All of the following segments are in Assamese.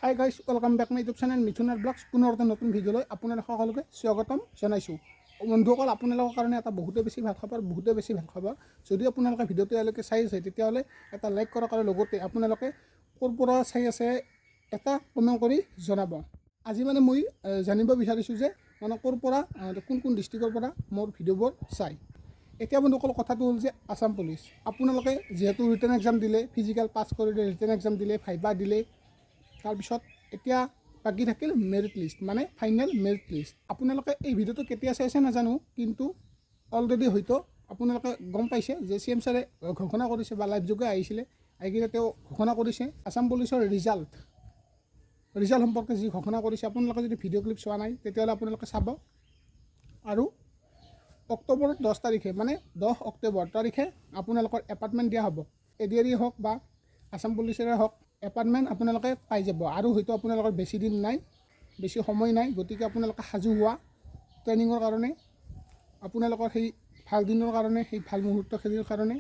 High guys, welcome back my YouTube channel মিথুনাৰ ব্লগছ। পুনৰ এটা নতুন ভিডিঅ'লৈ আপোনালোক সকলোকে স্বাগতম জনাইছোঁ। বন্ধুসকল, আপোনালোকৰ কাৰণে এটা বহুতে বেছি ভাল খবৰ। যদি আপোনালোকে ভিডিঅ'টো ইয়ালৈকে চাই আছে তেতিয়াহ'লে এটা লাইক কৰক আৰু লগতে আপোনালোকে ক'ৰ পৰা চাই আছে এটা কমেণ্ট কৰি জনাব। আজি মানে মই জানিব বিচাৰিছোঁ যে মানে ক'ৰ পৰা কোন কোন ডিষ্ট্ৰিক্টৰ পৰা মোৰ ভিডিঅ'বোৰ চায়। এতিয়া বন্ধুসকল, কথাটো হ'ল যে আছাম পুলিচ আপোনালোকে যিহেতু ৰিটেন এক্সাম দিলে, ফিজিকেল পাছ কৰিলে, ৰিটেন এক্সাম দিলে, ভাইবা দিলে, তাৰপিছত এতিয়া বাকী থাকিল মেৰিট লিষ্ট, মানে ফাইনেল মেৰিট লিষ্ট। আপোনালোকে এই ভিডিঅ'টো কেতিয়া চাইছে নাজানো, কিন্তু অলৰেডি হয়তো আপোনালোকে গম পাইছে যে CM ছাৰে ঘোষণা কৰিছে বা লাইভ যোগে আহিছিলে, আহি কিনে তেওঁ ঘোষণা কৰিছে আছাম পুলিচৰ ৰিজাল্ট সম্পৰ্কে যি ঘোষণা কৰিছে। আপোনালোকে যদি ভিডিঅ' ক্লিপ চোৱা নাই তেতিয়াহ'লে আপোনালোকে চাব। আৰু অক্টোবৰৰ 10 তাৰিখে মানে 10 অক্টোবৰ তাৰিখে আপোনালোকৰ এপইণ্টমেণ্ট দিয়া হ'ব। ADRE হওক বা আছাম পুলিচৰে হওক, এপইণ্টমেণ্ট আপোনালোকে পাই যাব। আৰু হয়তো আপোনালোকৰ বেছি দিন নাই, বেছি সময় নাই, গতিকে আপোনালোকে সাজু হোৱা ট্ৰেইনিঙৰ কাৰণে, আপোনালোকৰ সেই ভাল দিনৰ কাৰণে, সেই ভাল মুহূৰ্তখিনিৰ কাৰণে।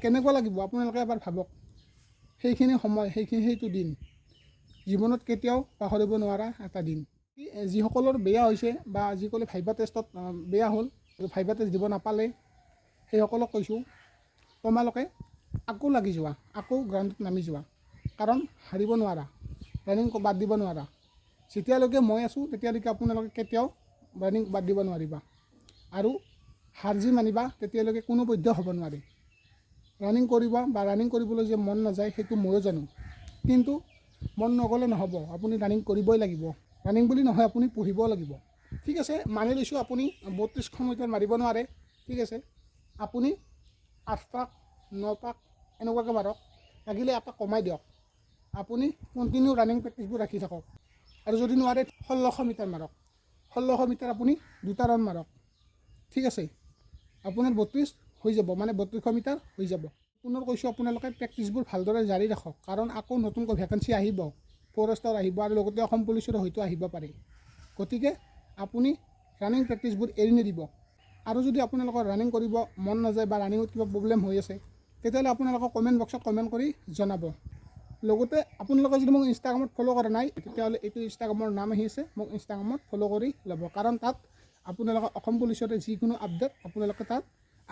কেনেকুৱা লাগিব আপোনালোকে এবাৰ ভাবক। সেইখিনি সময়, সেইটো দিন জীৱনত কেতিয়াও পাহৰিব নোৱাৰা এটা দিন। যিসকলৰ বেয়া হৈছে বা যিসকলে ভাইবা টেষ্টত বেয়া হ'ল, ভাইবা টেষ্ট দিব নাপালে, সেইসকলক কৈছোঁ তোমালোকে আকৌ লাগি যোৱা, আকৌ গ্ৰাউণ্ডত নামি যোৱা। কাৰণ হাৰিব নোৱাৰা, ৰানিং বাদ দিব নোৱাৰা। যেতিয়ালৈকে মই আছোঁ তেতিয়ালৈকে আপোনালোকে কেতিয়াও ৰানিং বাদ দিব নোৱাৰিবা। আৰু হাৰ যি মানিবা তেতিয়ালৈকে কোনো বৈধ্য হ'ব নোৱাৰে। ৰানিং কৰিবা বা ৰানিং কৰিবলৈ যে মন নাযায় সেইটো ময়ো জানো, কিন্তু মন নগ'লে নহ'ব, আপুনি ৰানিং কৰিবই লাগিব। ৰানিং বুলি নহয়, আপুনি পঢ়িবও লাগিব। ঠিক আছে, মানি লৈছোঁ আপুনি 32খন মিটাৰ মাৰিব নোৱাৰে, ঠিক আছে, আপুনি 8 পাক 9 পাক এনেকুৱাকৈ মাৰক, লাগিলে এটা কমাই দিয়ক। আপুনি কণ্টিনিউ ৰানিং প্ৰেক্টিছবোৰ ৰাখি থাকক। আৰু যদি নোৱাৰে 1600 মিটাৰ মাৰক, 1600 মিটাৰ আপুনি 2টা ৰাউণ্ড মাৰক, ঠিক আছে। আপোনাৰ 32 হৈ যাব, মানে 3200 মিটাৰ হৈ যাব। পুনৰ কৈছোঁ আপোনালোকে প্ৰেক্টিছবোৰ ভালদৰে জাৰি ৰাখক, কাৰণ আকৌ নতুনকৈ ভেকেঞ্চি আহিব, ফৰেষ্টৰ আহিব আৰু লগতে অসম পুলিচৰো হয়তো আহিব পাৰে। গতিকে আপুনি ৰানিং প্ৰেক্টিছবোৰ এৰি নিদিব। আৰু যদি আপোনালোকৰ ৰানিং কৰিব মন নাযায় বা ৰানিঙত কিবা প্ৰব্লেম হৈ আছে তেতিয়াহ'লে আপোনালোকক কমেণ্ট বক্সত কমেণ্ট কৰি জনাব। লগতে আপোনালোকে যদি মোক ইনষ্টাগ্ৰামত ফ'ল' কৰা নাই তেতিয়াহ'লে এইটো ইনষ্টাগ্ৰামৰ নাম আহি আছে, মোক ইনষ্টাগ্ৰামত ফ'ল' কৰি ল'ব। কাৰণ তাত আপোনালোকে অসম পুলিচৰে যিকোনো আপডেট আপোনালোকে তাত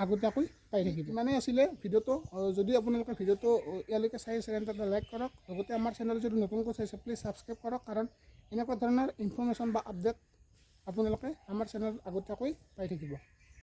আগতীয়াকৈ পাই থাকিব। ইমানেই আছিলে ভিডিঅ'টো। যদি আপোনালোকে ভিডিঅ'টো ইয়ালৈকে চাই আছে তেন্তে এটা লাইক কৰক। লগতে আমাৰ চেনেল যদি নতুনকৈ চাইছে প্লিজ ছাবস্ক্ৰাইব কৰক, কাৰণ এনেকুৱা ধৰণৰ ইনফৰ্মেশ্যন বা আপডেট আপোনালোকে আমাৰ চেনেলত আগতীয়াকৈ পাই থাকিব।